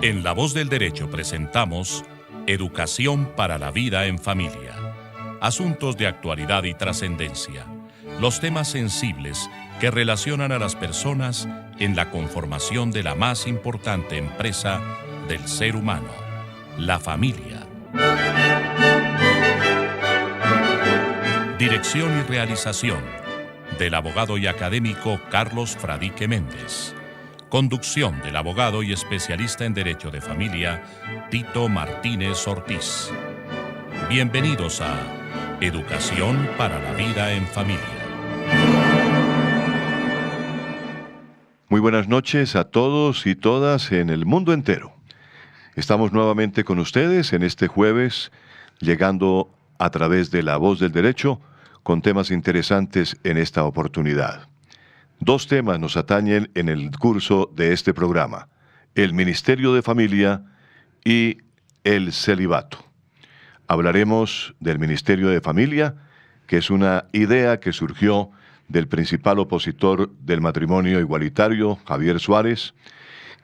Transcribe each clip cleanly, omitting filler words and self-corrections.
En La Voz del Derecho presentamos Educación para la Vida en Familia. Asuntos de actualidad y trascendencia. Los temas sensibles que relacionan a las personas en la conformación de la más importante empresa del ser humano, la familia. Dirección y realización del abogado y académico Carlos Fradique Méndez. Conducción del abogado y especialista en Derecho de Familia, Tito Martínez Ortiz. Bienvenidos a Educación para la Vida en Familia. Muy buenas noches a todos y todas en el mundo entero. Estamos nuevamente con ustedes en este jueves, llegando a través de La Voz del Derecho, con temas interesantes en esta oportunidad. Dos temas nos atañen en el curso de este programa: el Ministerio de Familia y el celibato. Hablaremos del Ministerio de Familia, que es una idea que surgió del principal opositor del matrimonio igualitario, Javier Suárez,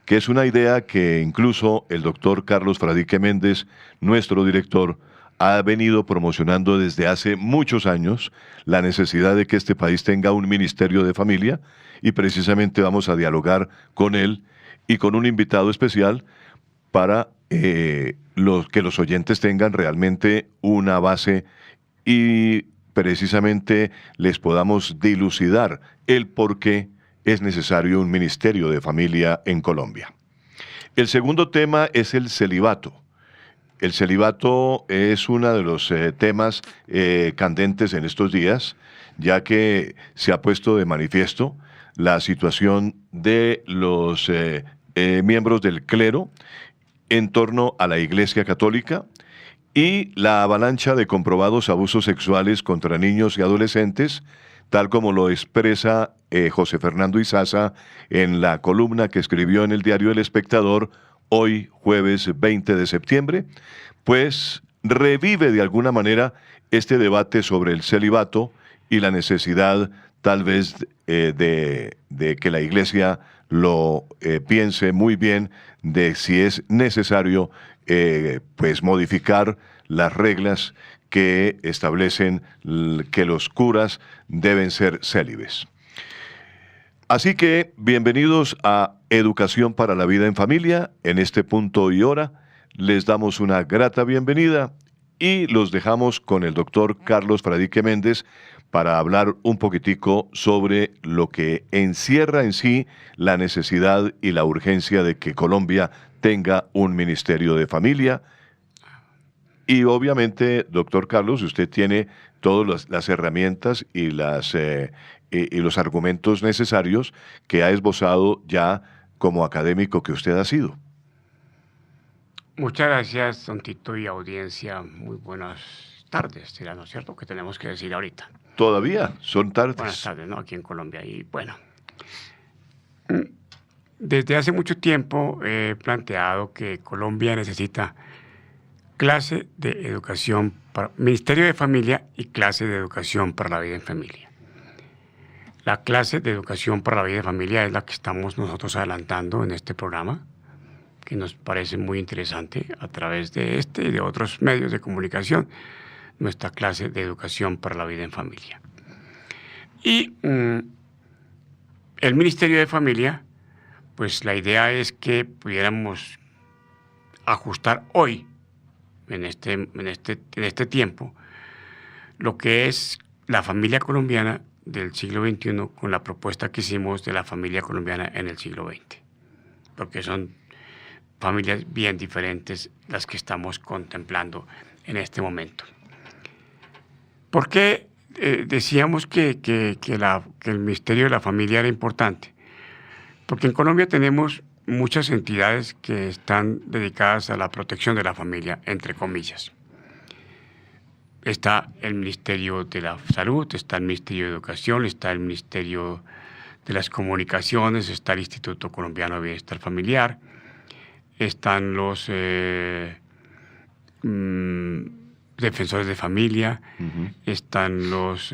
que es una idea que incluso el doctor Carlos Fradique Méndez, nuestro director, ha venido promocionando desde hace muchos años la necesidad de que este país tenga un Ministerio de Familia, y precisamente vamos a dialogar con él y con un invitado especial para que los oyentes tengan realmente una base y precisamente les podamos dilucidar el por qué es necesario un Ministerio de Familia en Colombia. El segundo tema es el celibato. El celibato es uno de los temas candentes en estos días, ya que se ha puesto de manifiesto la situación de los miembros del clero en torno a la Iglesia Católica y la avalancha de comprobados abusos sexuales contra niños y adolescentes, tal como lo expresa José Fernando Izaza en la columna que escribió en el diario El Espectador hoy, jueves 20 de septiembre, pues revive de alguna manera este debate sobre el celibato y la necesidad tal vez de que la Iglesia lo piense muy bien de si es necesario pues modificar las reglas que establecen que los curas deben ser célibes. Así que bienvenidos a Educación para la Vida en Familia. En este punto y hora les damos una grata bienvenida y los dejamos con el doctor Carlos Fradique Méndez para hablar un poquitico sobre lo que encierra en sí la necesidad y la urgencia de que Colombia tenga un Ministerio de Familia. Y obviamente, doctor Carlos, usted tiene todas las herramientas y los argumentos necesarios que ha esbozado ya como académico que usted ha sido. Muchas gracias, don Tito, y audiencia. Muy buenas tardes, será, ¿no es cierto?, que tenemos que decir ahorita. Todavía son tardes. Buenas tardes, ¿no?, aquí en Colombia. Y bueno, desde hace mucho tiempo he planteado que Colombia necesita clase de educación, Ministerio de Familia y clase de educación para la vida en familia. La clase de educación para la vida en familia es la que estamos nosotros adelantando en este programa, que nos parece muy interesante a través de este y de otros medios de comunicación, nuestra clase de educación para la vida en familia. Y el Ministerio de Familia, pues la idea es que pudiéramos ajustar hoy, en este tiempo, lo que es la familia colombiana del siglo XXI con la propuesta que hicimos de la familia colombiana en el siglo XX, porque son familias bien diferentes las que estamos contemplando en este momento. ¿Por qué decíamos que el Ministerio de la Familia era importante? Porque en Colombia tenemos muchas entidades que están dedicadas a la protección de la familia, entre comillas. Está el Ministerio de la Salud, está el Ministerio de Educación, está el Ministerio de las Comunicaciones, está el Instituto Colombiano de Bienestar Familiar, están los defensores de familia, están los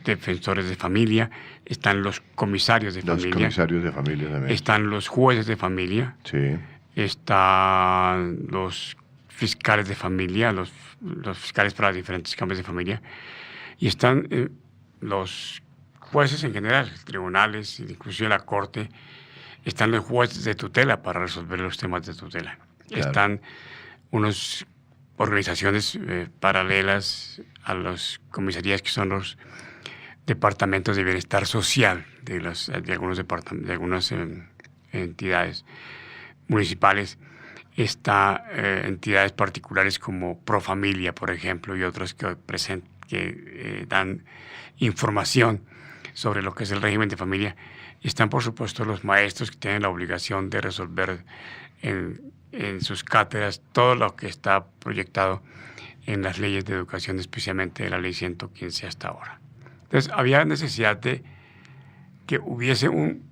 defensores de familia, están los comisarios de familia. Los comisarios de familia también. Están los jueces de familia. Sí. Están los fiscales de familia, los fiscales para diferentes cambios de familia. Y están los jueces en general, tribunales, inclusive la corte. Están los jueces de tutela para resolver los temas de tutela. Claro. Están unas organizaciones paralelas a las comisarías, que son los departamentos de bienestar social de algunas entidades municipales. Está entidades particulares como Profamilia, por ejemplo, y otros que dan información sobre lo que es el régimen de familia. Y están, por supuesto, los maestros, que tienen la obligación de resolver en sus cátedras todo lo que está proyectado en las leyes de educación, especialmente de la ley 115 hasta ahora. Entonces, había necesidad de que hubiese un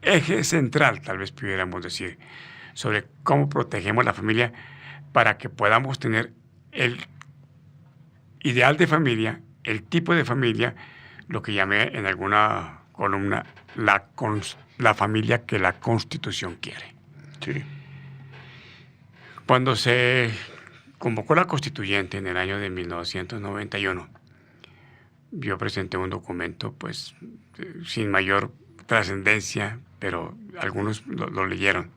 eje central, tal vez pudiéramos decir, sobre cómo protegemos la familia para que podamos tener el ideal de familia, el tipo de familia, lo que llamé en alguna columna la familia que la Constitución quiere. Sí. Cuando se convocó la Constituyente en el año de 1991, yo presenté un documento, pues, sin mayor trascendencia, pero algunos lo leyeron,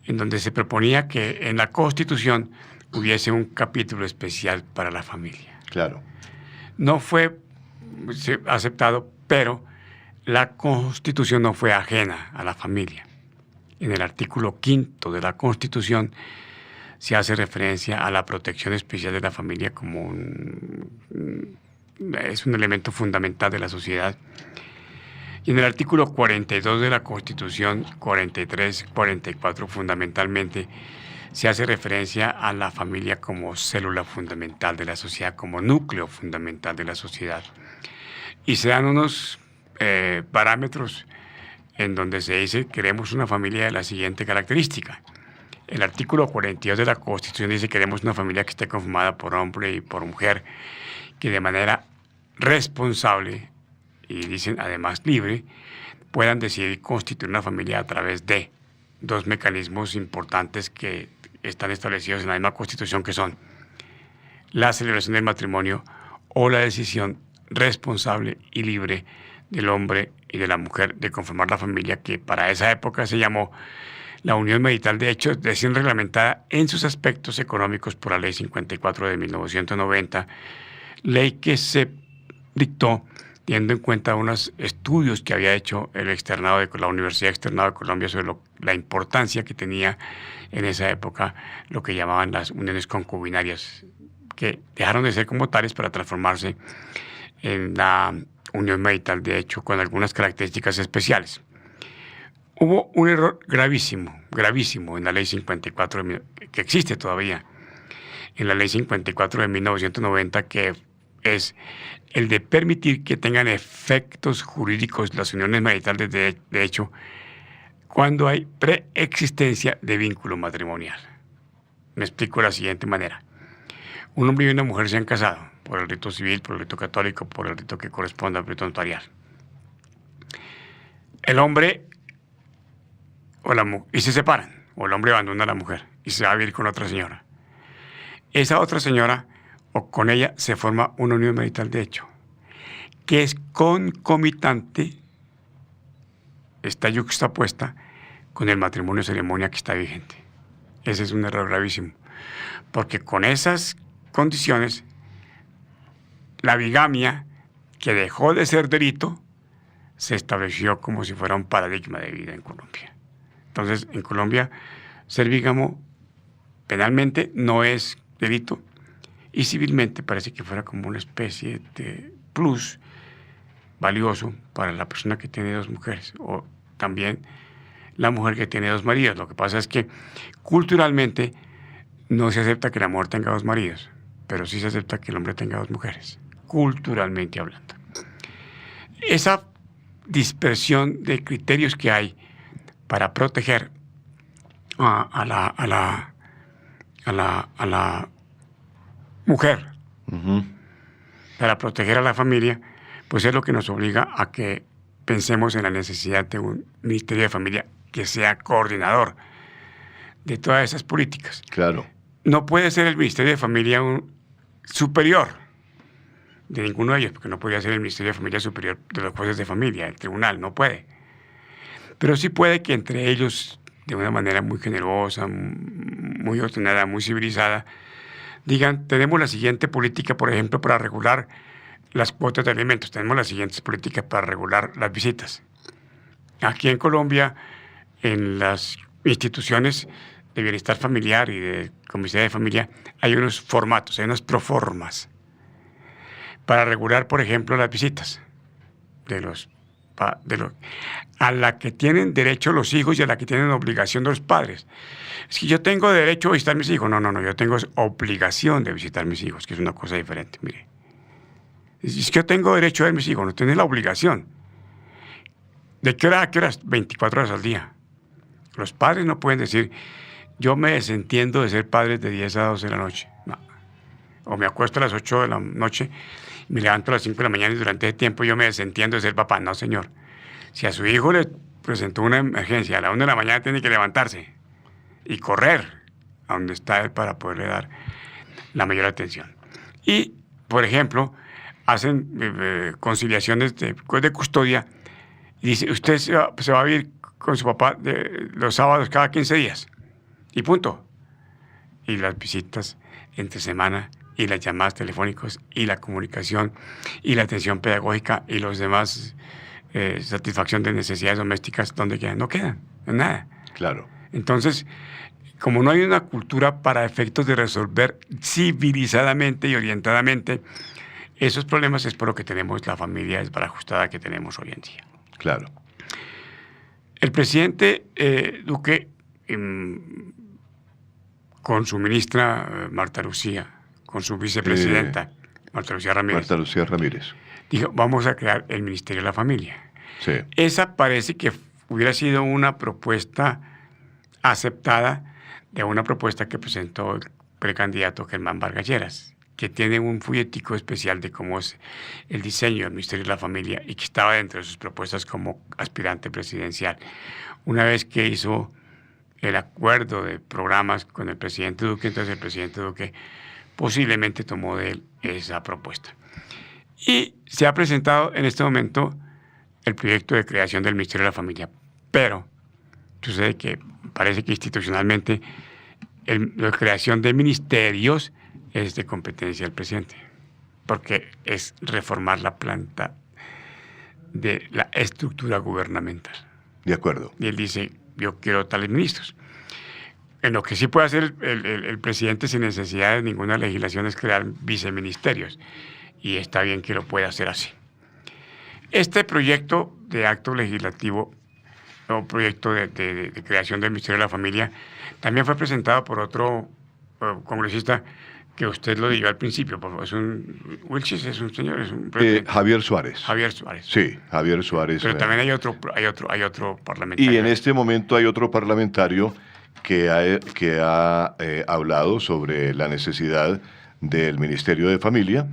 en donde se proponía que en la Constitución hubiese un capítulo especial para la familia. Claro. No fue aceptado, pero la Constitución no fue ajena a la familia. En el artículo 5 de la Constitución se hace referencia a la protección especial de la familia como es un elemento fundamental de la sociedad. Y en el artículo 42 de la Constitución, 43, 44 fundamentalmente, se hace referencia a la familia como célula fundamental de la sociedad, como núcleo fundamental de la sociedad. Y se dan unos parámetros en donde se dice: queremos una familia de la siguiente característica. El artículo 42 de la Constitución dice: queremos una familia que esté conformada por hombre y por mujer, que de manera responsable, y dicen además libre, puedan decidir constituir una familia a través de dos mecanismos importantes que están establecidos en la misma Constitución, que son la celebración del matrimonio o la decisión responsable y libre del hombre y de la mujer de conformar la familia, que para esa época se llamó la unión marital, de hecho, decisión reglamentada en sus aspectos económicos por la Ley 54 de 1990, ley que se dictó teniendo en cuenta unos estudios que había hecho la Universidad Externado de Colombia sobre la importancia que tenía en esa época lo que llamaban las uniones concubinarias, que dejaron de ser como tales para transformarse en la unión marital, de hecho, con algunas características especiales. Hubo un error gravísimo en la Ley 54, que existe todavía, en la Ley 54 de 1990, que es el de permitir que tengan efectos jurídicos las uniones maritales de hecho cuando hay preexistencia de vínculo matrimonial. Me explico de la siguiente manera. Un hombre y una mujer se han casado por el rito civil, por el rito católico, por el rito que corresponde al rito notarial. El hombre y se separan, o el hombre abandona a la mujer y se va a vivir con otra señora. Esa otra señora, o con ella, se forma una unión marital de hecho, que es concomitante, está yuxtapuesta con el matrimonio ceremonia que está vigente. Ese es un error gravísimo, porque con esas condiciones, la bigamia, que dejó de ser delito, se estableció como si fuera un paradigma de vida en Colombia. Entonces, en Colombia, ser bígamo penalmente no es delito, y civilmente parece que fuera como una especie de plus valioso para la persona que tiene dos mujeres, o también la mujer que tiene dos maridos. Lo que pasa es que culturalmente no se acepta que la mujer tenga dos maridos, pero sí se acepta que el hombre tenga dos mujeres, culturalmente hablando. Esa dispersión de criterios que hay para proteger a la mujer, para proteger a la familia, pues es lo que nos obliga a que pensemos en la necesidad de un Ministerio de Familia que sea coordinador de todas esas políticas. Claro. No puede ser el Ministerio de Familia un superior de ninguno de ellos, porque no podría ser el Ministerio de Familia superior de los jueces de familia, el tribunal, no puede. Pero sí puede que entre ellos, de una manera muy generosa, muy ordenada, muy civilizada, digan, tenemos la siguiente política, por ejemplo, para regular las cuotas de alimentos, tenemos las siguientes políticas para regular las visitas. Aquí en Colombia, en las instituciones de bienestar familiar y de comisaría de familia, hay unos formatos, hay unas proformas para regular, por ejemplo, las visitas a la que tienen derecho los hijos y a la que tienen obligación los padres. Es que yo tengo derecho a visitar a mis hijos. No, yo tengo obligación de visitar a mis hijos, que es una cosa diferente, mire. Es que yo tengo derecho a ver a mis hijos, no tienes la obligación. ¿De qué hora a qué horas? 24 horas al día. Los padres no pueden decir, yo me desentiendo de ser padre de 10 a 12 de la noche. No. O me acuesto a las 8 de la noche, me levanto a las 5 de la mañana y durante ese tiempo yo me desentiendo de ser papá. No, señor. Si a su hijo le presentó una emergencia a la 1 de la mañana, tiene que levantarse y correr a donde está él para poderle dar la mayor atención. Y, por ejemplo, hacen conciliaciones de custodia y dice, usted se va a vivir con su papá los sábados cada 15 días. Y punto. Y las visitas entre semana y las llamadas telefónicas y la comunicación y la atención pedagógica y los demás satisfacción de necesidades domésticas, ¿dónde quedan? No quedan, en nada. Claro. Entonces, como no hay una cultura para efectos de resolver civilizadamente y orientadamente esos problemas, es por lo que tenemos la familia desbarajustada que tenemos hoy en día. Claro. El presidente Duque, con su ministra Marta Lucía, con su vicepresidenta Marta Lucía Ramírez, dijo, vamos a crear el Ministerio de la Familia. Sí. Esa parece que hubiera sido una propuesta aceptada de una propuesta que presentó el precandidato Germán Vargas Lleras, que tiene un folletico especial de cómo es el diseño del Ministerio de la Familia y que estaba dentro de sus propuestas como aspirante presidencial. Una vez que hizo el acuerdo de programas con el presidente Duque, entonces el presidente Duque posiblemente tomó de él esa propuesta. Y se ha presentado en este momento el proyecto de creación del Ministerio de la Familia, pero sucede que parece que institucionalmente la creación de ministerios es de competencia del presidente, porque es reformar la planta de la estructura gubernamental. De acuerdo. Y él dice, yo quiero tales ministros. En lo que sí puede hacer el presidente sin necesidad de ninguna legislación es crear viceministerios, y está bien que lo pueda hacer así. Este proyecto de acto legislativo o proyecto de creación del Ministerio de la Familia también fue presentado por otro congresista que usted lo dijo al principio, por favor. Es un Wilchis, es un señor, es un Javier Suárez. Javier Suárez. Sí, Javier Suárez. Pero también hay otro parlamentario. Y en este momento hay otro parlamentario que ha hablado sobre la necesidad del Ministerio de Familia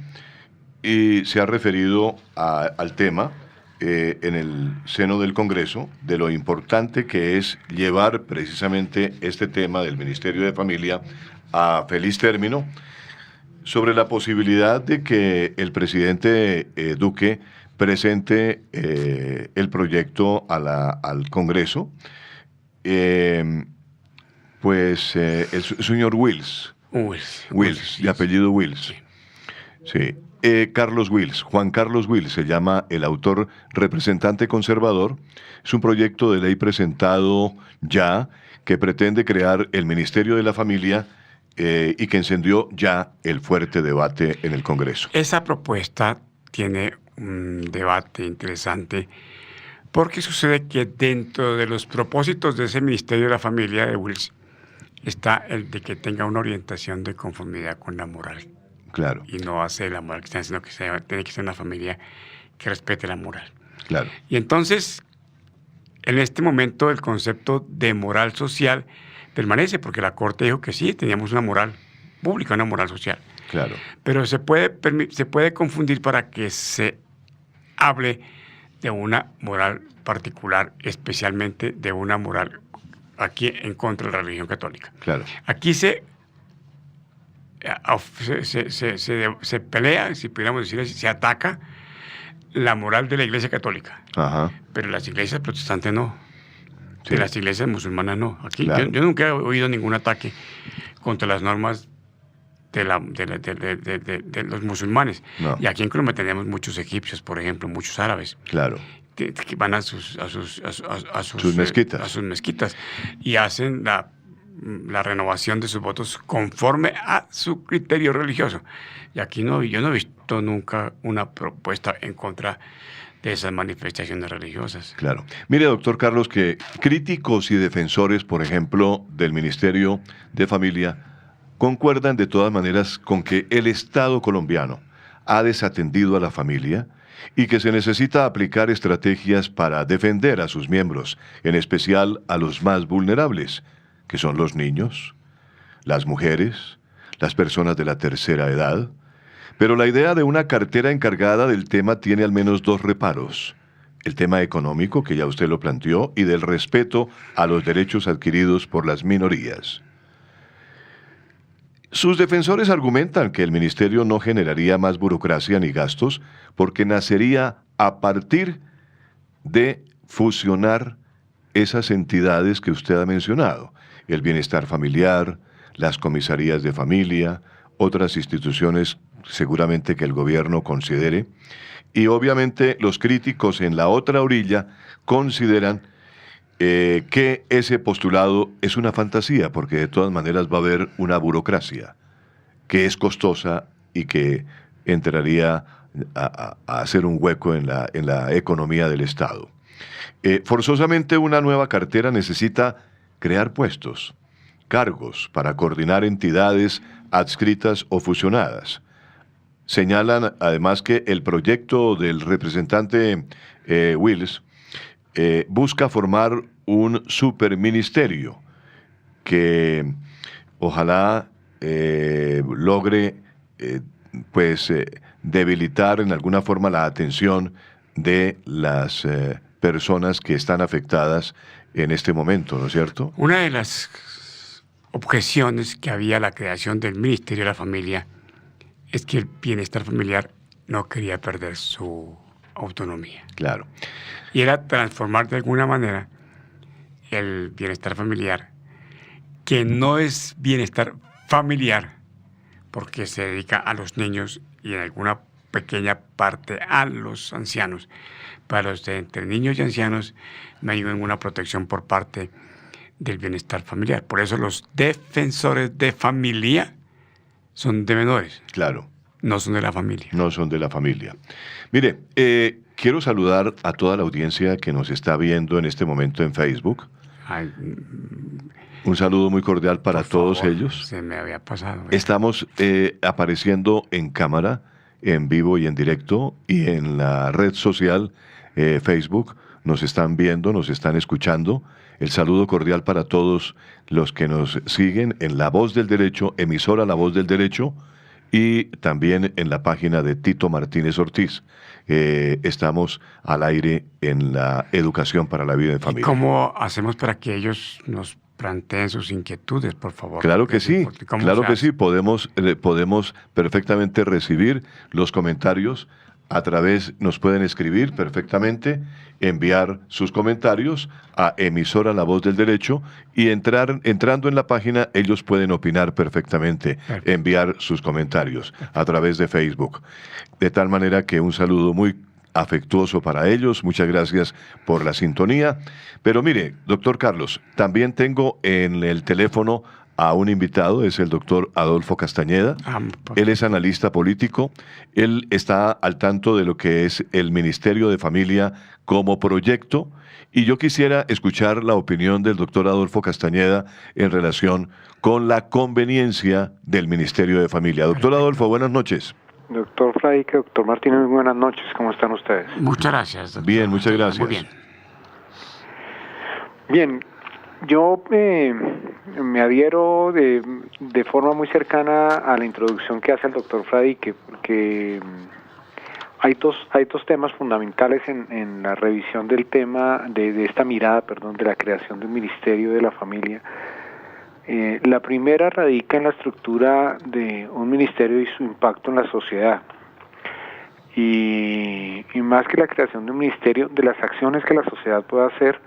y se ha referido al tema en el seno del Congreso de lo importante que es llevar precisamente este tema del Ministerio de Familia a feliz término, sobre la posibilidad de que el presidente Duque presente el proyecto al Congreso. El señor Wills, de apellido Wills. Sí. Carlos Wills, Juan Carlos Wills se llama el autor, representante conservador. Es un proyecto de ley presentado ya que pretende crear el Ministerio de la Familia y que encendió ya el fuerte debate en el Congreso. Esa propuesta tiene un debate interesante porque sucede que dentro de los propósitos de ese Ministerio de la Familia de Wills está el de que tenga una orientación de conformidad con la moral. Claro. Y no hace la moral cristiana, sino que tiene que ser una familia que respete la moral. Claro. Y entonces, en este momento, el concepto de moral social permanece, porque la Corte dijo que sí, teníamos una moral pública, una moral social. Claro. Pero se puede confundir para que se hable de una moral particular, especialmente de una moral aquí en contra de la religión católica. Claro. Aquí se pelea, si pudiéramos decir así, se ataca la moral de la Iglesia católica. Ajá. Pero las iglesias protestantes no. Sí. De las iglesias musulmanas no. Aquí Claro. yo nunca he oído ningún ataque contra las normas de los musulmanes. No. Y aquí en Colombia tenemos muchos egipcios, por ejemplo, muchos árabes, Claro. que van a sus mezquitas. a sus mezquitas y hacen la renovación de sus votos conforme a su criterio religioso. Y aquí yo no he visto nunca una propuesta en contra de esas manifestaciones religiosas. Claro. Mire, doctor Carlos, que críticos y defensores, por ejemplo, del Ministerio de Familia, concuerdan de todas maneras con que el Estado colombiano ha desatendido a la familia y que se necesita aplicar estrategias para defender a sus miembros, en especial a los más vulnerables, que son los niños, las mujeres, las personas de la tercera edad. Pero la idea de una cartera encargada del tema tiene al menos dos reparos: el tema económico, que ya usted lo planteó, y del respeto a los derechos adquiridos por las minorías. Sus defensores argumentan que el ministerio no generaría más burocracia ni gastos porque nacería a partir de fusionar esas entidades que usted ha mencionado: el bienestar familiar, las comisarías de familia, otras instituciones seguramente que el gobierno considere, y obviamente los críticos en la otra orilla consideran que ese postulado es una fantasía, porque de todas maneras va a haber una burocracia que es costosa y que entraría a hacer un hueco en la economía del Estado. Forzosamente una nueva cartera necesita crear puestos, cargos para coordinar entidades adscritas o fusionadas. Señalan además que el proyecto del representante Wills busca formar un superministerio que ojalá logre debilitar en alguna forma la atención de las personas que están afectadas en este momento, ¿no es cierto? Una de las objeciones que había a la creación del Ministerio de la Familia es que el bienestar familiar no quería perder su autonomía. Claro. Y era transformar de alguna manera el bienestar familiar, que no es bienestar familiar, porque se dedica a los niños y en alguna pequeña parte a los ancianos. Para los de entre niños y ancianos no hay ninguna protección por parte del bienestar familiar. Por eso los defensores de familia son de menores. Claro. No son de la familia. No son de la familia. Mire, quiero saludar a toda la audiencia que nos está viendo en este momento en Facebook. Ay, un saludo muy cordial para todos ellos. Se me había pasado. Estamos apareciendo en cámara, en vivo y en directo, y en la red social Facebook. Nos están viendo, nos están escuchando. El saludo cordial para todos los que nos siguen en La Voz del Derecho, emisora La Voz del Derecho, y también en la página de Tito Martínez Ortiz. Estamos al aire en la educación para la vida en familia. ¿Y cómo hacemos para que ellos nos planteen sus inquietudes, por favor? Claro que sí, claro que sí. Podemos perfectamente recibir los comentarios a través, nos pueden escribir perfectamente, enviar sus comentarios a emisora La Voz del Derecho y entrando en la página ellos pueden opinar perfectamente, enviar sus comentarios a través de Facebook. De tal manera que un saludo muy afectuoso para ellos, muchas gracias por la sintonía. Pero mire, doctor Carlos, también tengo en el teléfono a un invitado, es el doctor Adolfo Castañeda. Él es analista político, él está al tanto de lo que es el Ministerio de Familia como proyecto, y yo quisiera escuchar la opinión del doctor Adolfo Castañeda en relación con la conveniencia del Ministerio de Familia. Doctor Adolfo, buenas noches. Doctor Fraique, doctor Martínez, muy buenas noches, ¿cómo están ustedes? Muchas gracias, doctor. Bien, muchas gracias. Muy bien. Bien, yo me adhiero de forma muy cercana a la introducción que hace el doctor Fradique, porque hay dos temas fundamentales en la revisión del tema, de esta mirada, de la creación de un ministerio de la familia. La primera radica en la estructura de un ministerio y su impacto en la sociedad. Y más que la creación de un ministerio, de las acciones que la sociedad puede hacer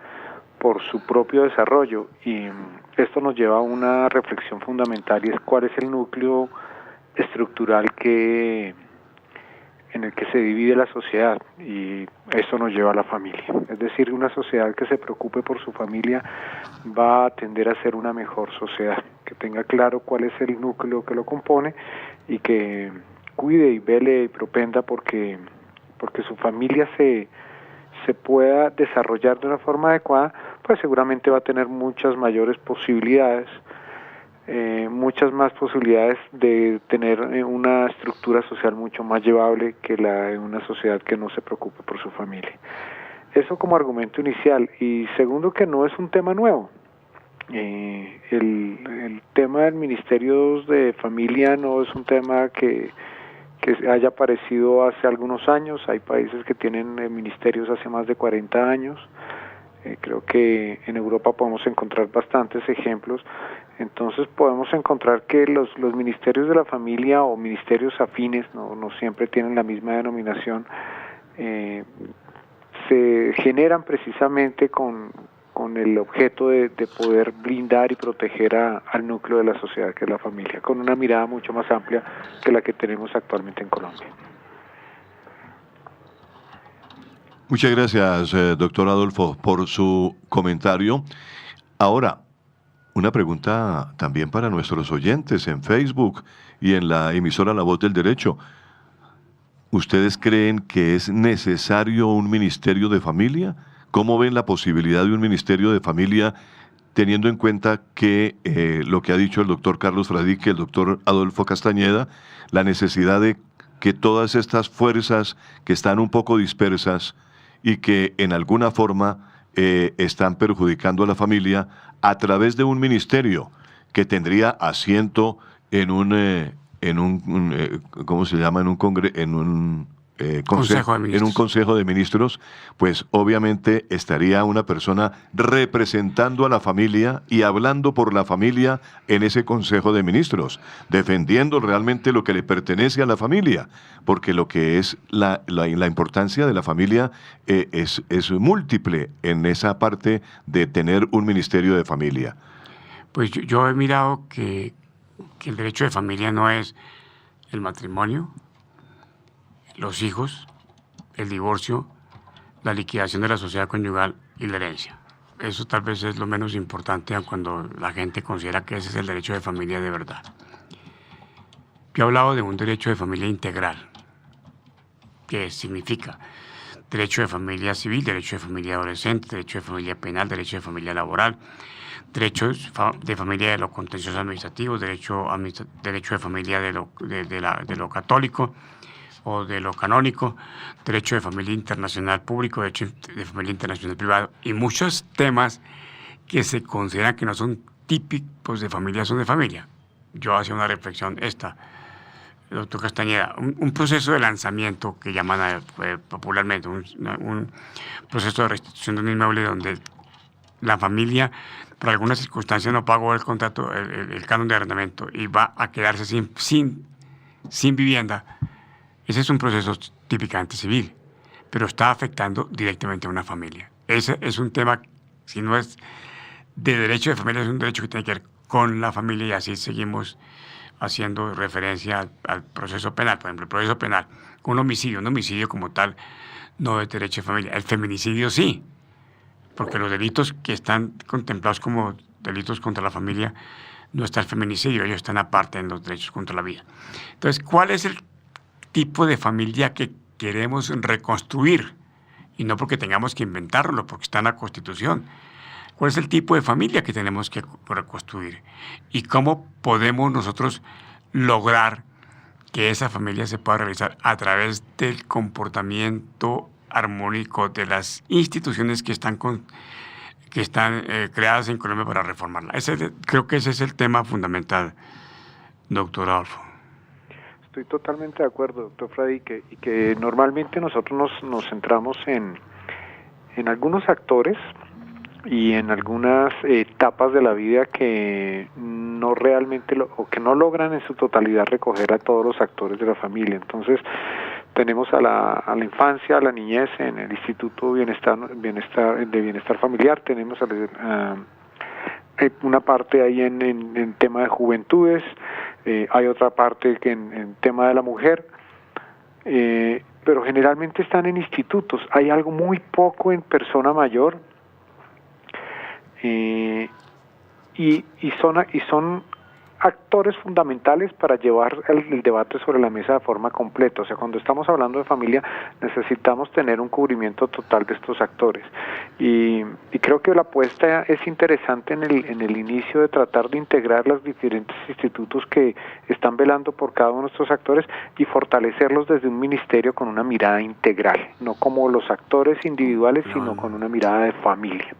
por su propio desarrollo. Y esto nos lleva a una reflexión fundamental, y es cuál es el núcleo estructural en el que se divide la sociedad, y esto nos lleva a la familia. Es decir, una sociedad que se preocupe por su familia va a tender a ser una mejor sociedad, que tenga claro cuál es el núcleo que lo compone y que cuide y vele y propenda porque su familia se pueda desarrollar de una forma adecuada, pues seguramente va a tener muchas mayores posibilidades, muchas más posibilidades de tener una estructura social mucho más llevable que la de una sociedad que no se preocupe por su familia. Eso como argumento inicial. Y segundo, que no es un tema nuevo. El tema del Ministerio de Familia no es un tema que haya aparecido hace algunos años. Hay países que tienen ministerios hace más de 40 años. Creo que en Europa podemos encontrar bastantes ejemplos. Entonces podemos encontrar que los ministerios de la familia o ministerios afines, no siempre tienen la misma denominación, se generan precisamente con el objeto de poder blindar y proteger al núcleo de la sociedad, que es la familia, con una mirada mucho más amplia que la que tenemos actualmente en Colombia. Muchas gracias, doctor Adolfo, por su comentario. Ahora, una pregunta también para nuestros oyentes en Facebook y en la emisora La Voz del Derecho. ¿Ustedes creen que es necesario un ministerio de familia? ¿Cómo ven la posibilidad de un ministerio de familia, teniendo en cuenta que lo que ha dicho el doctor Carlos Fradique, el doctor Adolfo Castañeda, la necesidad de que todas estas fuerzas que están un poco dispersas y que en alguna forma están perjudicando a la familia, a través de un ministerio que tendría asiento en un ¿cómo se llama? En un consejo de ministros, pues obviamente estaría una persona representando a la familia y hablando por la familia en ese consejo de ministros, defendiendo realmente lo que le pertenece a la familia, porque lo que es la importancia de la familia es múltiple en esa parte de tener un ministerio de familia. Pues yo he mirado que el derecho de familia no es el matrimonio, los hijos, el divorcio, la liquidación de la sociedad conyugal y la herencia. Eso tal vez es lo menos importante cuando la gente considera que ese es el derecho de familia de verdad. Yo he hablado de un derecho de familia integral, que significa derecho de familia civil, derecho de familia adolescente, derecho de familia penal, derecho de familia laboral, derecho de familia de lo contencioso administrativo, derecho de familia de lo católico o de lo canónico, derecho de familia internacional público, derecho de familia internacional privado, y muchos temas que se consideran que no son típicos de familia son de familia. Yo hacía una reflexión doctor Castañeda, un proceso de lanzamiento que llaman popularmente, un proceso de restitución de un inmueble donde la familia, por algunas circunstancias, no pagó el contrato, el canon de arrendamiento, y va a quedarse sin vivienda. Ese es un proceso típicamente civil, pero está afectando directamente a una familia. Ese es un tema, si no es de derecho de familia, es un derecho que tiene que ver con la familia, y así seguimos haciendo referencia al proceso penal. Por ejemplo, el proceso penal, un homicidio como tal no es derecho de familia. El feminicidio sí, porque los delitos que están contemplados como delitos contra la familia, no está el feminicidio, ellos están aparte en los derechos contra la vida. Entonces, ¿cuál es el tipo de familia que queremos reconstruir? Y no porque tengamos que inventarlo, porque está en la Constitución. ¿Cuál es el tipo de familia que tenemos que reconstruir? ¿Y cómo podemos nosotros lograr que esa familia se pueda realizar a través del comportamiento armónico de las instituciones que están que están creadas en Colombia para reformarla. Creo que ese es el tema fundamental, doctor Adolfo. Estoy totalmente de acuerdo, doctor Fradi, y que normalmente nosotros nos centramos en algunos actores y en algunas etapas de la vida que no realmente o que no logran en su totalidad recoger a todos los actores de la familia. Entonces tenemos a la infancia, a la niñez en el Instituto de Bienestar Familiar, tenemos una parte ahí en tema de juventudes, hay otra parte que en tema de la mujer, pero generalmente están en institutos. Hay algo muy poco en persona mayor, y son actores fundamentales para llevar el debate sobre la mesa de forma completa. O sea, cuando estamos hablando de familia necesitamos tener un cubrimiento total de estos actores, y creo que la apuesta es interesante en el inicio de tratar de integrar los diferentes institutos que están velando por cada uno de estos actores y fortalecerlos desde un ministerio con una mirada integral, no como los actores individuales, sino con una mirada de familia.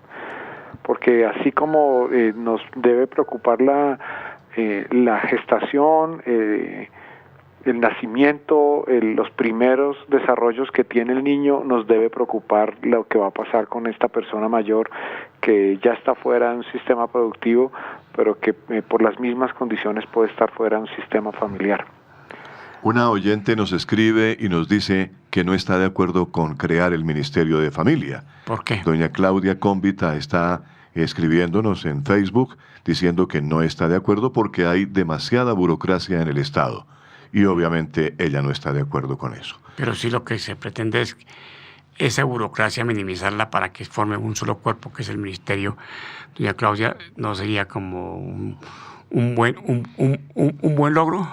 Porque así como nos debe preocupar la gestación, el nacimiento, los primeros desarrollos que tiene el niño, nos debe preocupar lo que va a pasar con esta persona mayor que ya está fuera de un sistema productivo, pero que por las mismas condiciones puede estar fuera de un sistema familiar. Una oyente nos escribe y nos dice que no está de acuerdo con crear el Ministerio de Familia. ¿Por qué? Doña Claudia Cómbita está escribiéndonos en Facebook diciendo que no está de acuerdo porque hay demasiada burocracia en el Estado. Y obviamente ella no está de acuerdo con eso. Pero sí, lo que se pretende es esa burocracia minimizarla para que forme un solo cuerpo, que es el ministerio. Doña Claudia, ¿no sería como un buen logro?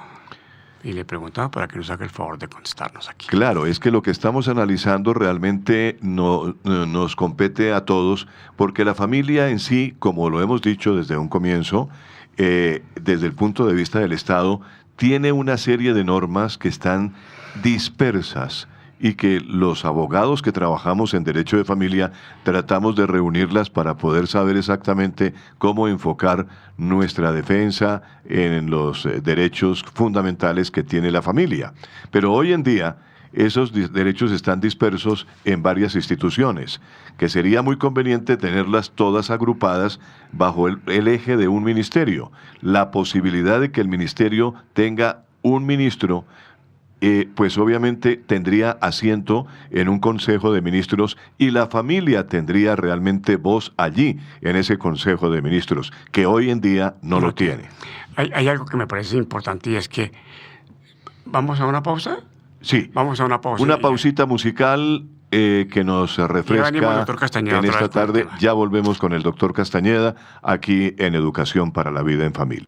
Y le preguntaba para que nos haga el favor de contestarnos aquí. Claro, es que lo que estamos analizando realmente nos compete a todos, porque la familia en sí, como lo hemos dicho desde un comienzo, desde el punto de vista del Estado, tiene una serie de normas que están dispersas y que los abogados que trabajamos en derecho de familia tratamos de reunirlas para poder saber exactamente cómo enfocar nuestra defensa en los derechos fundamentales que tiene la familia. Pero hoy en día esos derechos están dispersos en varias instituciones, que sería muy conveniente tenerlas todas agrupadas bajo el eje de un ministerio. La posibilidad de que el ministerio tenga un ministro, pues obviamente tendría asiento en un consejo de ministros y la familia tendría realmente voz allí, en ese consejo de ministros, que hoy en día no lo tiene. Hay algo que me parece importante, y es que... ¿Vamos a una pausa? Sí. Vamos a una pausa. Una pausita musical que nos refresca en esta tarde. Ya volvemos con el doctor Castañeda aquí en Educación para la Vida en Familia.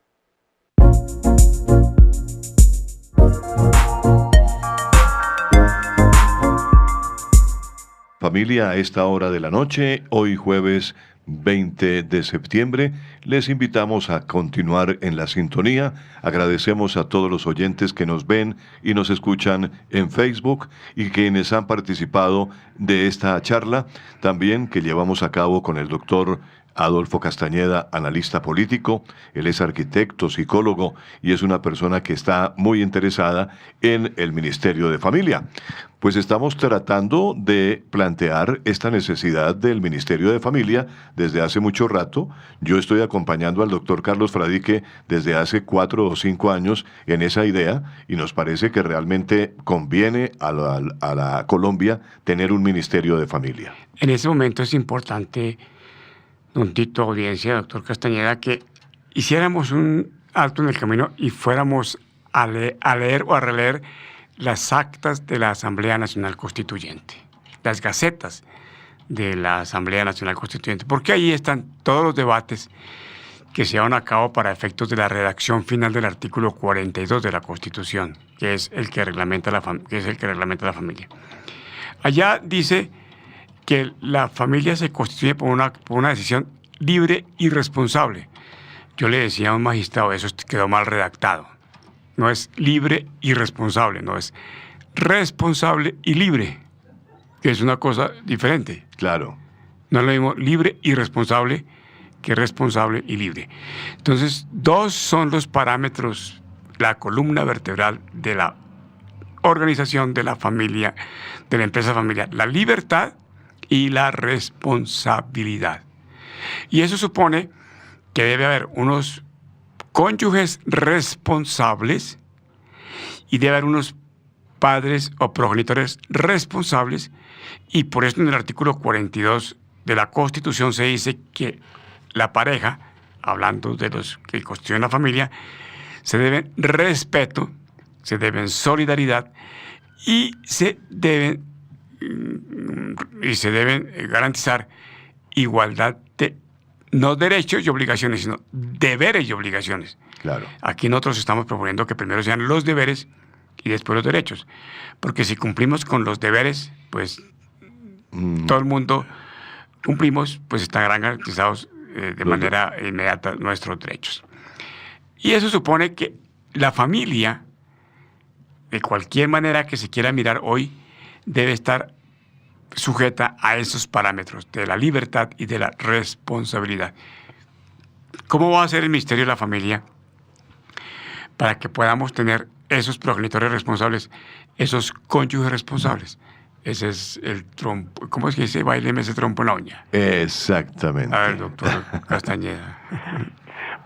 Familia, a esta hora de la noche, hoy jueves 20 de septiembre, les invitamos a continuar en la sintonía. Agradecemos a todos los oyentes que nos ven y nos escuchan en Facebook y quienes han participado de esta charla, también que llevamos a cabo con el doctor Adolfo Castañeda, analista político. Él es arquitecto, psicólogo y es una persona que está muy interesada en el Ministerio de Familia. Pues estamos tratando de plantear esta necesidad del Ministerio de Familia desde hace mucho rato. Yo estoy acompañando al doctor Carlos Fradique desde hace 4 o 5 años en esa idea y nos parece que realmente conviene a la Colombia tener un Ministerio de Familia. En ese momento es importante, don Tito, audiencia, doctor Castañeda, que hiciéramos un alto en el camino y fuéramos a leer o a releer las actas de la Asamblea Nacional Constituyente, las gacetas de la Asamblea Nacional Constituyente, porque ahí están todos los debates que se llevan a cabo para efectos de la redacción final del artículo 42 de la Constitución, que es el que reglamenta la familia. Allá dice que la familia se constituye por una decisión libre y responsable. Yo le decía a un magistrado, eso quedó mal redactado. No es libre y responsable, no es responsable y libre, que es una cosa diferente. Claro. No es lo mismo libre y responsable que responsable y libre. Entonces, dos son los parámetros, la columna vertebral de la organización de la familia, de la empresa familiar: la libertad y la responsabilidad. Y eso supone que debe haber unos cónyuges responsables y debe haber unos padres o progenitores responsables, y por eso en el artículo 42 de la Constitución se dice que la pareja, hablando de los que constituyen la familia, se deben respeto, se deben solidaridad y se deben garantizar igualdad de no derechos y obligaciones, sino deberes y obligaciones. Claro. Aquí nosotros estamos proponiendo que primero sean los deberes y después los derechos, porque si cumplimos con los deberes, pues todo el mundo cumplimos, pues estarán garantizados de manera inmediata nuestros derechos. Y eso supone que la familia, de cualquier manera que se quiera mirar hoy, debe estar sujeta a esos parámetros de la libertad y de la responsabilidad. ¿Cómo va a ser el ministerio de la familia para que podamos tener esos progenitores responsables, esos cónyuges responsables? Ese es el trompo. ¿Cómo es que dice? Báileme ese trompo en la uña. Exactamente. A ver, doctor Castañeda.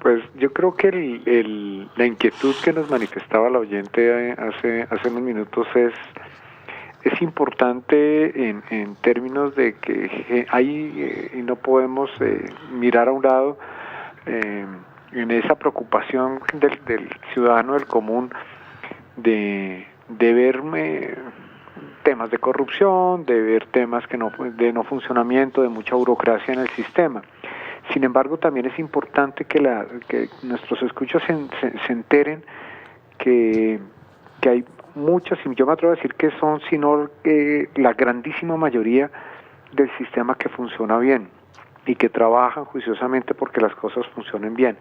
Pues yo creo que la inquietud que nos manifestaba la oyente hace unos minutos es importante en términos de que hay, y no podemos mirar a un lado, en esa preocupación del ciudadano del común de ver temas de corrupción, de ver temas de no funcionamiento, de mucha burocracia en el sistema. Sin embargo, también es importante que nuestros escuchos se enteren que hay muchas, y yo me atrevo a decir que son, sino la grandísima mayoría del sistema que funciona bien y que trabajan juiciosamente porque las cosas funcionen bien.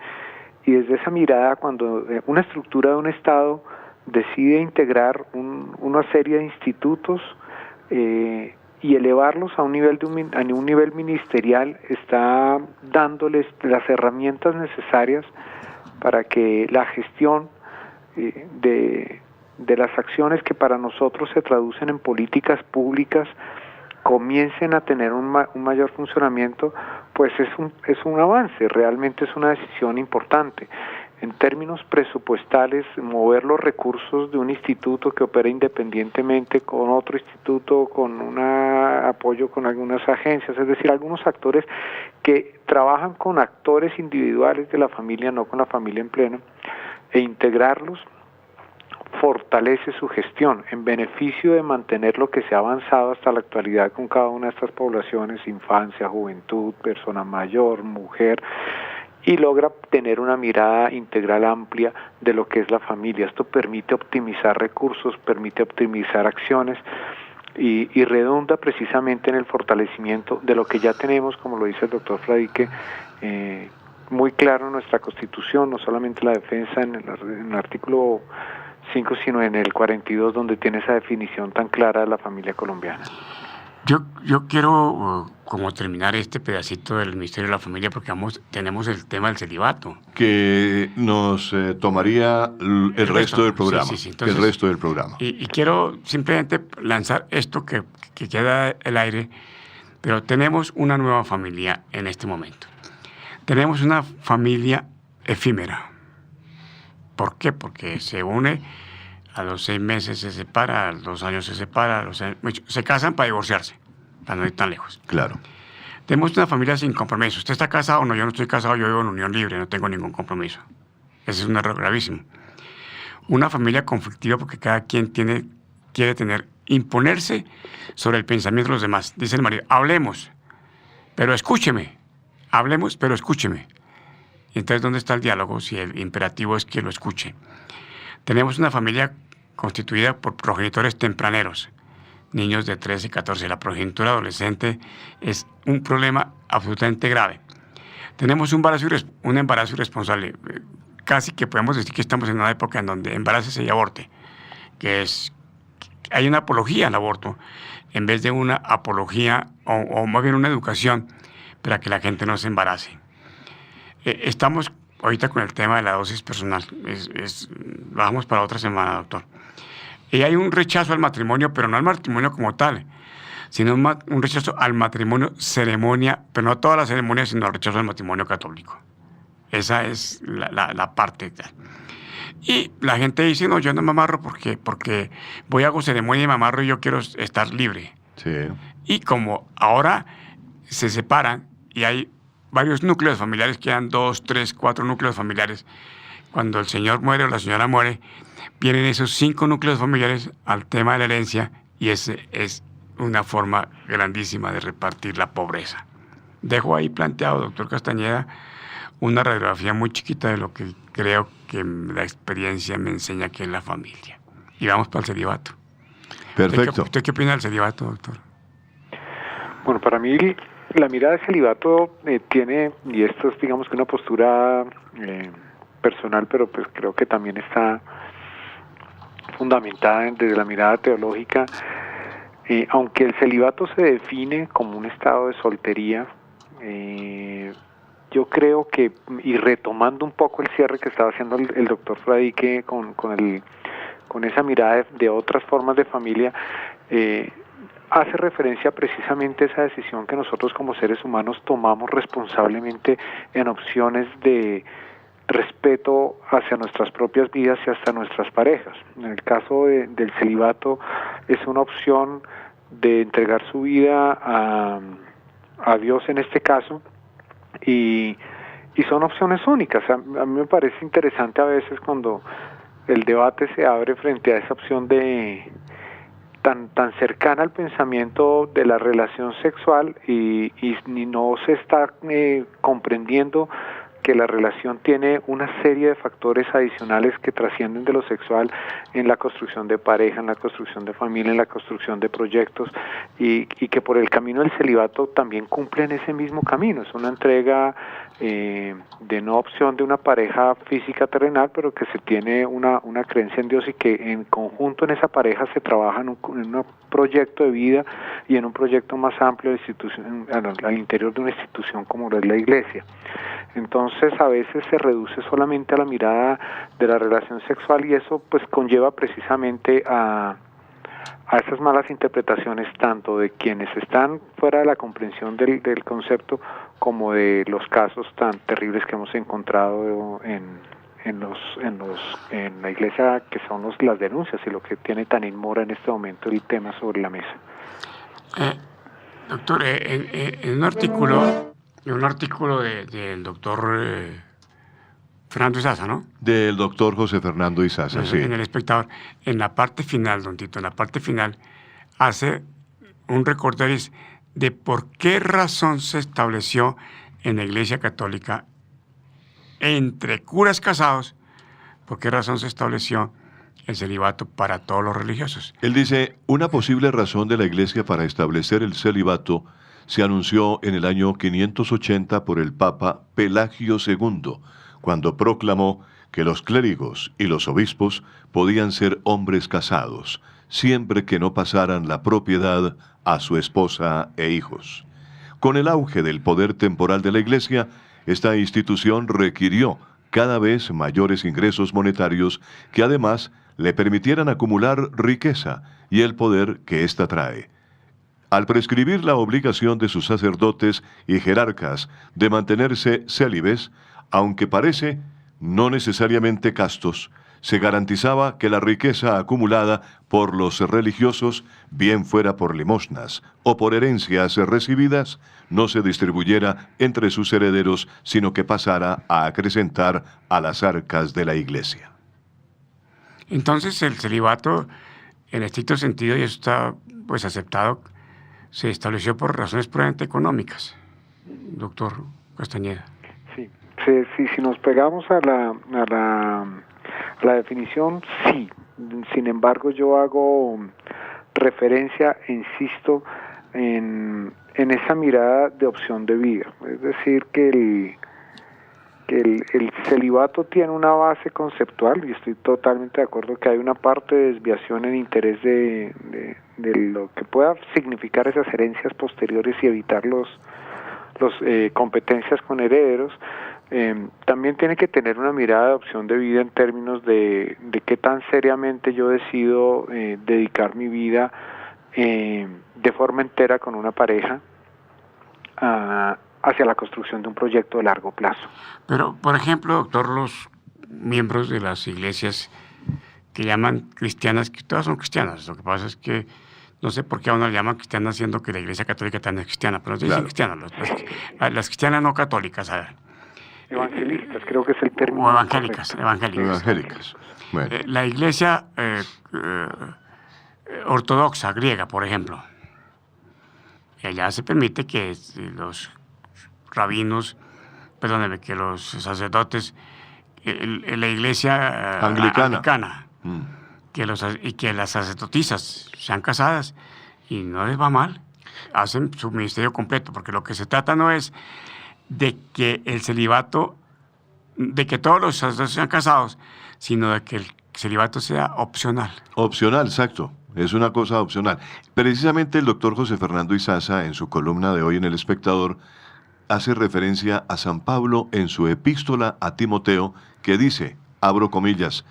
Y desde esa mirada, cuando una estructura de un Estado decide integrar una serie de institutos y elevarlos a un nivel ministerial, está dándoles las herramientas necesarias para que la gestión de las acciones que para nosotros se traducen en políticas públicas comiencen a tener un mayor funcionamiento. Pues es un avance, realmente es una decisión importante. En términos presupuestales, mover los recursos de un instituto que opera independientemente con otro instituto, con un apoyo con algunas agencias, es decir, algunos actores que trabajan con actores individuales de la familia, no con la familia en pleno, e integrarlos fortalece su gestión en beneficio de mantener lo que se ha avanzado hasta la actualidad con cada una de estas poblaciones: infancia, juventud, persona mayor, mujer, y logra tener una mirada integral amplia de lo que es la familia. Esto permite optimizar recursos, permite optimizar acciones y redunda precisamente en el fortalecimiento de lo que ya tenemos, como lo dice el doctor Fradique, muy claro en nuestra Constitución, no solamente la defensa en el artículo 5, sino en el 42, donde tiene esa definición tan clara de la familia colombiana. Yo quiero como terminar este pedacito del Ministerio de la Familia, porque tenemos el tema del celibato. Que nos tomaría el resto del programa. Sí. Entonces, el resto del programa. Y quiero simplemente lanzar esto que queda el aire, pero tenemos una nueva familia en este momento. Tenemos una familia efímera. ¿Por qué? Porque se une, a los 6 meses se separa, a los 2 años se separa, se casan para divorciarse, para no ir tan lejos. Claro. Tenemos una familia sin compromiso. ¿Usted está casado? No, yo no estoy casado, yo vivo en unión libre, no tengo ningún compromiso. Ese es un error gravísimo. Una familia conflictiva porque cada quien quiere imponerse sobre el pensamiento de los demás. Dice el marido: hablemos, pero escúcheme. Hablemos, pero escúcheme. Y entonces, ¿dónde está el diálogo si el imperativo es que lo escuche? Tenemos una familia constituida por progenitores tempraneros, niños de 13, 14. La progenitura adolescente es un problema absolutamente grave. Tenemos un embarazo irresponsable. Casi que podemos decir que estamos en una época en donde embarácese y aborte, hay una apología al aborto, en vez de una apología o más bien una educación para que la gente no se embarace. Estamos ahorita con el tema de la dosis personal. Lo vamos para otra semana, doctor. Y hay un rechazo al matrimonio, pero no al matrimonio como tal, sino un rechazo al matrimonio ceremonia, pero no toda la ceremonia, sino el rechazo al matrimonio católico. Esa es la parte. Y la gente dice, no, yo no me amarro porque voy a hacer ceremonia y me amarro y yo quiero estar libre. Sí. Y como ahora se separan y hay varios núcleos familiares, quedan 2, 3, 4 núcleos familiares, cuando el señor muere o la señora muere, vienen esos 5 núcleos familiares al tema de la herencia y ese es una forma grandísima de repartir la pobreza. Dejo ahí planteado, doctor Castañeda, una radiografía muy chiquita de lo que creo que la experiencia me enseña que es la familia. Y vamos para el celibato. Perfecto. ¿Usted qué opina del celibato, doctor? Bueno, para mí la mirada del celibato tiene, y esto es digamos que una postura personal, pero pues creo que también está fundamentada desde la mirada teológica. Aunque el celibato se define como un estado de soltería, yo creo que, y retomando un poco el cierre que estaba haciendo el doctor Fradique con esa mirada de otras formas de familia, hace referencia precisamente a esa decisión que nosotros como seres humanos tomamos responsablemente en opciones de respeto hacia nuestras propias vidas y hasta nuestras parejas. En el caso del celibato es una opción de entregar su vida a Dios en este caso, y son opciones únicas. A mí me parece interesante a veces cuando el debate se abre frente a esa opción de tan cercana al pensamiento de la relación sexual y no se está comprendiendo que la relación tiene una serie de factores adicionales que trascienden de lo sexual en la construcción de pareja, en la construcción de familia, en la construcción de proyectos, y que por el camino del celibato también cumplen ese mismo camino. Es una entrega de no opción de una pareja física terrenal, pero que se tiene una creencia en Dios y que en conjunto en esa pareja se trabaja en un proyecto de vida y en un proyecto más amplio de institución, al interior de una institución como lo es la Iglesia. Entonces a veces se reduce solamente a la mirada de la relación sexual y eso pues conlleva precisamente a esas malas interpretaciones tanto de quienes están fuera de la comprensión del concepto como de los casos tan terribles que hemos encontrado en la Iglesia, que son las denuncias y lo que tiene tan inmora en este momento el tema sobre la mesa. Doctor, en un artículo del doctor Fernando Isaza, ¿no? Del doctor José Fernando Isaza, sí. En El Espectador, en la parte final, don Tito, en la parte final, hace un recorderis de por qué razón se estableció en la Iglesia Católica, entre curas casados, por qué razón se estableció el celibato para todos los religiosos. Él dice, una posible razón de la Iglesia para establecer el celibato se anunció en el año 580 por el Papa Pelagio II, cuando proclamó que los clérigos y los obispos podían ser hombres casados, siempre que no pasaran la propiedad a su esposa e hijos. Con el auge del poder temporal de la Iglesia, esta institución requirió cada vez mayores ingresos monetarios que además le permitieran acumular riqueza y el poder que ésta trae. Al prescribir la obligación de sus sacerdotes y jerarcas de mantenerse célibes, aunque parece no necesariamente castos, se garantizaba que la riqueza acumulada por los religiosos, bien fuera por limosnas o por herencias recibidas, no se distribuyera entre sus herederos, sino que pasara a acrecentar a las arcas de la Iglesia. Entonces el celibato, en estricto sentido, y eso está pues aceptado, se estableció por razones puramente económicas, doctor Castañeda. Sí, si nos pegamos a la definición, sí. Sin embargo, yo hago referencia, insisto, en esa mirada de opción de vida. Es decir, que el celibato tiene una base conceptual, y estoy totalmente de acuerdo que hay una parte de desviación en interés de lo que pueda significar esas herencias posteriores y evitar los competencias con herederos. También tiene que tener una mirada de opción de vida en términos de qué tan seriamente yo decido dedicar mi vida de forma entera con una pareja hacia la construcción de un proyecto de largo plazo. Pero, por ejemplo, doctor, los miembros de las iglesias que llaman cristianas, que todas son cristianas, lo que pasa es que no sé por qué a uno le llaman cristiana, siendo que la Iglesia Católica también es cristiana, pero no dicen cristianas, las cristianas no católicas. Evangelistas, creo que es el término. O evangélicas. Bueno. La Iglesia ortodoxa griega, por ejemplo, allá se permite que los rabinos, perdóneme, que los sacerdotes, la Iglesia anglicana, que las sacerdotisas sean casadas y no les va mal, hacen su ministerio completo, porque lo que se trata no es de que el celibato, de que todos los sacerdotes sean casados, sino de que el celibato sea opcional. Opcional, exacto. Es una cosa opcional. Precisamente el doctor José Fernando Izaza, en su columna de hoy en El Espectador, hace referencia a San Pablo en su epístola a Timoteo, que dice, abro comillas,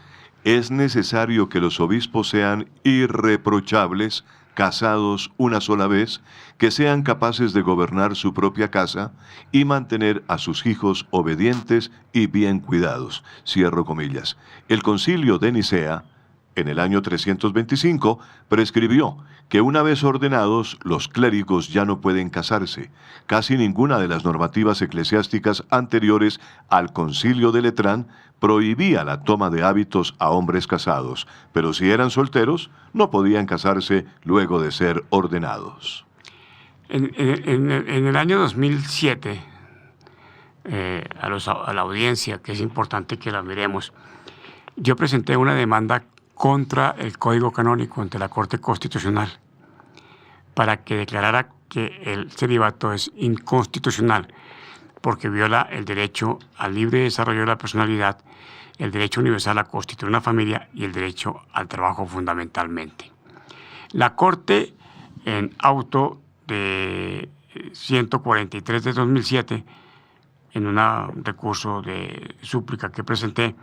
es necesario que los obispos sean irreprochables, casados una sola vez, que sean capaces de gobernar su propia casa y mantener a sus hijos obedientes y bien cuidados. Cierro comillas. El Concilio de Nicea, en el año 325, prescribió que una vez ordenados, los clérigos ya no pueden casarse. Casi ninguna de las normativas eclesiásticas anteriores al Concilio de Letrán prohibía la toma de hábitos a hombres casados, pero si eran solteros, no podían casarse luego de ser ordenados. En el año 2007, a la audiencia, que es importante que la miremos, yo presenté una demanda contra el Código Canónico ante la Corte Constitucional para que declarara que el celibato es inconstitucional porque viola el derecho al libre desarrollo de la personalidad, el derecho universal a constituir una familia y el derecho al trabajo fundamentalmente. La Corte, en auto de 143 de 2007, en un recurso de súplica que presenté,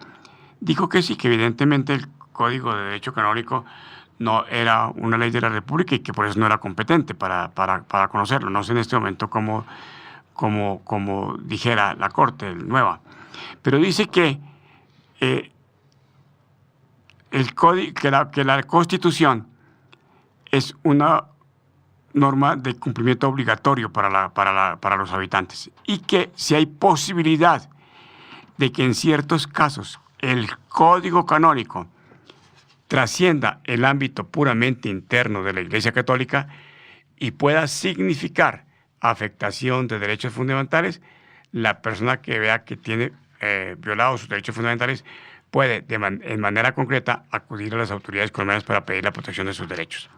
dijo que sí, que evidentemente el Código de Derecho Canónico no era una ley de la República y que por eso no era competente para conocerlo. No sé en este momento cómo dijera la Corte nueva. Pero dice que la Constitución es una norma de cumplimiento obligatorio para los habitantes y que si hay posibilidad de que en ciertos casos el Código Canónico trascienda el ámbito puramente interno de la Iglesia Católica y pueda significar afectación de derechos fundamentales, la persona que vea que tiene violados sus derechos fundamentales puede en manera concreta acudir a las autoridades colombianas para pedir la protección de sus derechos.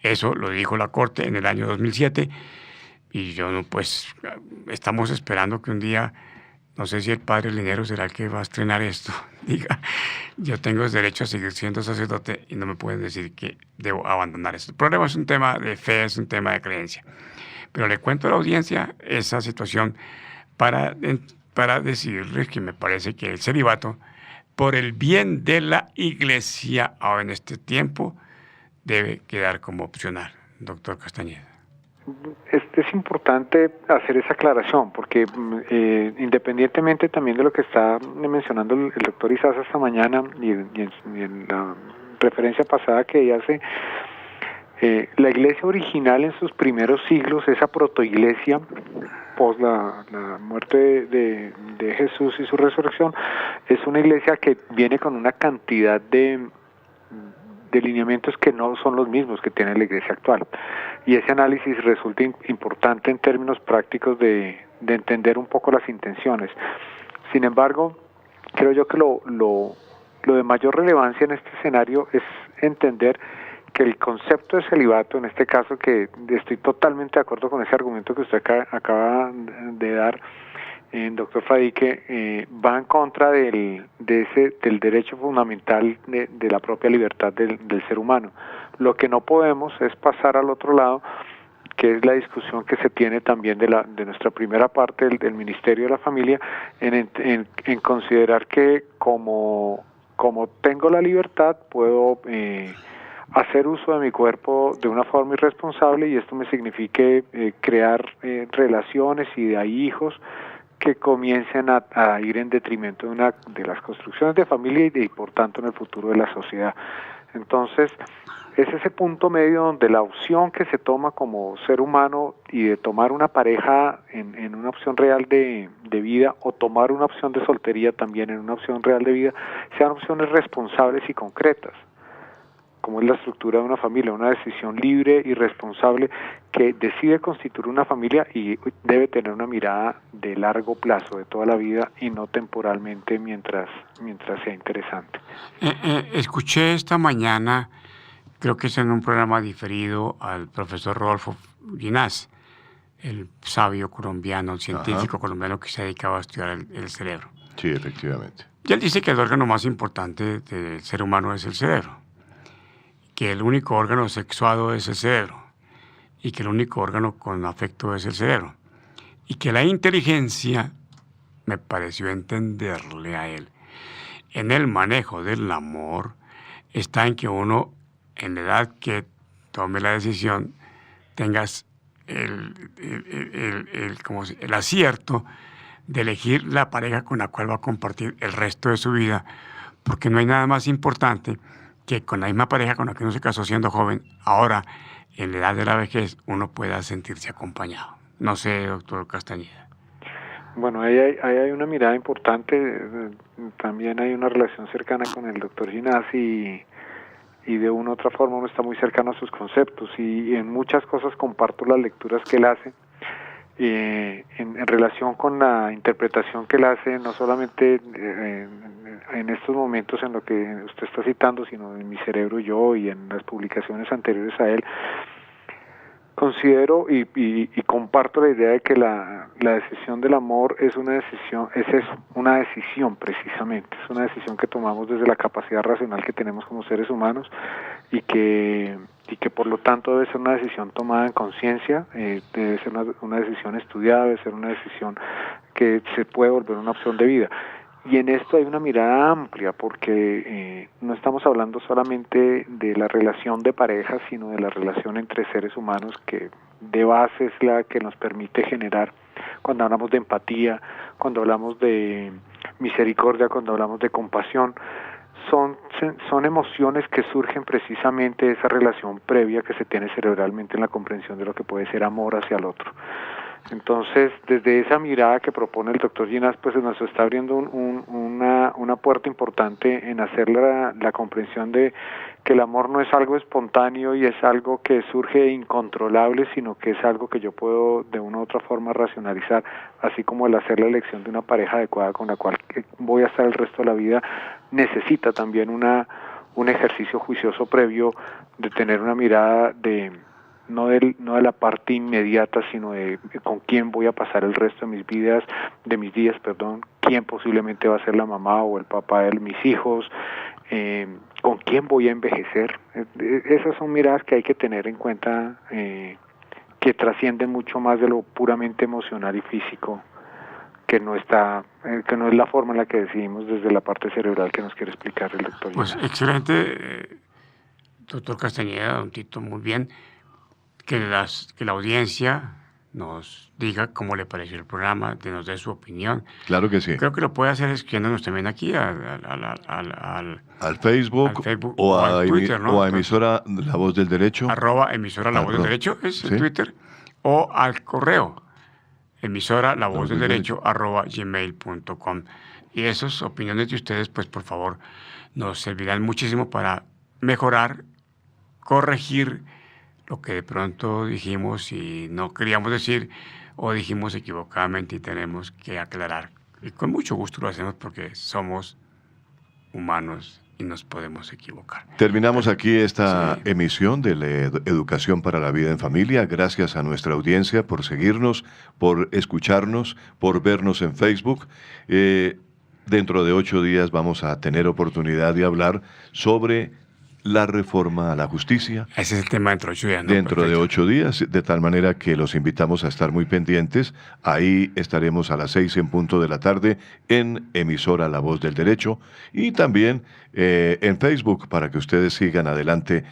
Eso lo dijo la Corte en el año 2007 y pues estamos esperando que un día, no sé si el padre Linero será el que va a estrenar esto, diga, yo tengo el derecho a seguir siendo sacerdote y no me pueden decir que debo abandonar esto. El problema es un tema de fe, es un tema de creencia. Pero le cuento a la audiencia esa situación para decirles que me parece que el celibato, por el bien de la Iglesia ahora en este tiempo, debe quedar como opcional. Doctor Castañeda. Es importante hacer esa aclaración porque independientemente también de lo que está mencionando el doctor Izaza esta mañana y en la referencia pasada que hace, la iglesia original en sus primeros siglos, esa protoiglesia pos la muerte de Jesús y su resurrección, es una iglesia que viene con una cantidad de lineamientos que no son los mismos que tiene la iglesia actual. Y ese análisis resulta importante en términos prácticos de entender un poco las intenciones. Sin embargo, creo yo que lo de mayor relevancia en este escenario es entender que el concepto de celibato, en este caso, que estoy totalmente de acuerdo con ese argumento que usted acaba de dar, doctor Fadique, va en contra del derecho fundamental de la propia libertad del ser humano. Lo que no podemos es pasar al otro lado, que es la discusión que se tiene también de nuestra primera parte del Ministerio de la Familia, en considerar que como tengo la libertad, puedo hacer uso de mi cuerpo de una forma irresponsable, y esto me signifique crear relaciones y de ahí hijos que comiencen a ir en detrimento de las construcciones de familia y por tanto en el futuro de la sociedad. Entonces, es ese punto medio donde la opción que se toma como ser humano y de tomar una pareja en una opción real de vida, o tomar una opción de soltería también en una opción real de vida, sean opciones responsables y concretas, como es la estructura de una familia, una decisión libre y responsable que decide constituir una familia y debe tener una mirada de largo plazo, de toda la vida, y no temporalmente mientras sea interesante. Escuché esta mañana, creo que es en un programa diferido, al profesor Rodolfo Ginás, el sabio colombiano, el científico colombiano que se ha dedicado a estudiar el cerebro. Sí, efectivamente. Y él dice que el órgano más importante del ser humano es el cerebro, que el único órgano sexuado es el cerebro, y que el único órgano con afecto es el cerebro, y que la inteligencia, me pareció entenderle a él, en el manejo del amor, está en que uno, en la edad que tome la decisión, tengas el acierto de elegir la pareja con la cual va a compartir el resto de su vida, porque no hay nada más importante que con la misma pareja con la que uno se casó siendo joven, ahora, en la edad de la vejez, uno pueda sentirse acompañado. No sé, doctor Castañeda. Bueno, ahí hay una mirada importante, también hay una relación cercana con el doctor Ginás, y de una u otra forma uno está muy cercano a sus conceptos, y en muchas cosas comparto las lecturas que él hace, en relación con la interpretación que él hace, no solamente en estos momentos en lo que usted está citando, sino en Mi cerebro y yo, y en las publicaciones anteriores a él. Considero y comparto la idea de que la decisión del amor es una decisión, es eso, una decisión precisamente, es una decisión que tomamos desde la capacidad racional que tenemos como seres humanos, y que por lo tanto debe ser una decisión tomada en conciencia, debe ser una decisión estudiada, debe ser una decisión que se puede volver una opción de vida. Y en esto hay una mirada amplia, porque no estamos hablando solamente de la relación de pareja, sino de la relación entre seres humanos, que de base es la que nos permite generar, cuando hablamos de empatía, cuando hablamos de misericordia, cuando hablamos de compasión, son emociones que surgen precisamente de esa relación previa que se tiene cerebralmente en la comprensión de lo que puede ser amor hacia el otro. Entonces, desde esa mirada que propone el doctor Ginás, pues nos está abriendo una puerta importante en hacer la comprensión de que el amor no es algo espontáneo y es algo que surge incontrolable, sino que es algo que yo puedo de una u otra forma racionalizar, así como el hacer la elección de una pareja adecuada con la cual voy a estar el resto de la vida, necesita también un ejercicio juicioso previo de tener una mirada no de la parte inmediata, sino de con quién voy a pasar el resto de mis días, quién posiblemente va a ser la mamá o el papá de mis hijos, con quién voy a envejecer. Esas son miradas que hay que tener en cuenta, que trascienden mucho más de lo puramente emocional y físico, que no es la forma en la que decidimos desde la parte cerebral que nos quiere explicar el doctor. Pues excelente, doctor Castañeda, don Tito, muy bien. Que la audiencia nos diga cómo le pareció el programa, que nos dé su opinión. Claro que sí. Creo que lo puede hacer escribiéndonos también aquí al Facebook o a Twitter, ¿no? O a emisora La Voz del Derecho. @emisora La Voz del Derecho es el Twitter, o al correo emisora La Voz del Derecho @gmail.com. Y esas opiniones de ustedes, pues por favor, nos servirán muchísimo para mejorar, corregir lo que de pronto dijimos y no queríamos decir, o dijimos equivocadamente y tenemos que aclarar. Y con mucho gusto lo hacemos porque somos humanos y nos podemos equivocar. Terminamos aquí esta emisión de la Educación para la Vida en Familia. Gracias a nuestra audiencia por seguirnos, por escucharnos, por vernos en Facebook. Dentro de 8 días vamos a tener oportunidad de hablar sobre la reforma a la justicia. Ese es el tema dentro de 8 días, ¿no? Dentro Perfecto. de 8 días, de tal manera que los invitamos a estar muy pendientes. Ahí estaremos a las 6 en punto de la tarde en emisora La Voz del Derecho y también en Facebook para que ustedes sigan adelante,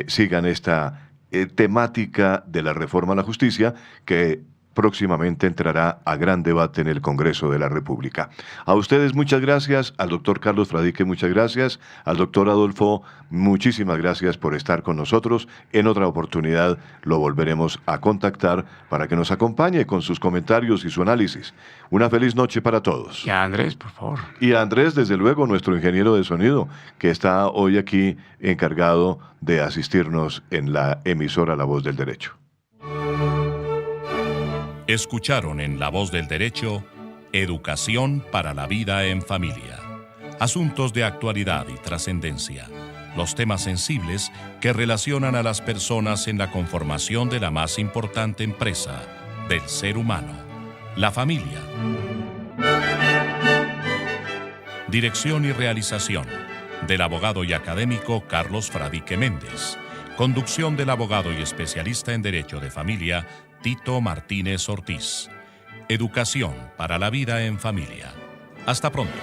sigan esta temática de la reforma a la justicia que próximamente entrará a gran debate en el Congreso de la República. A ustedes muchas gracias, al doctor Carlos Fradique muchas gracias, al doctor Adolfo muchísimas gracias por estar con nosotros. En otra oportunidad lo volveremos a contactar para que nos acompañe con sus comentarios y su análisis. Una feliz noche para todos. Y a Andrés, por favor. Y a Andrés, desde luego, nuestro ingeniero de sonido, que está hoy aquí encargado de asistirnos en la emisora La Voz del Derecho. Escucharon en La Voz del Derecho, Educación para la Vida en Familia. Asuntos de actualidad y trascendencia. Los temas sensibles que relacionan a las personas en la conformación de la más importante empresa del ser humano, la familia. Dirección y realización del abogado y académico Carlos Fradique Méndez. Conducción del abogado y especialista en Derecho de Familia, Tito Martínez Ortiz. Educación para la Vida en Familia. Hasta pronto.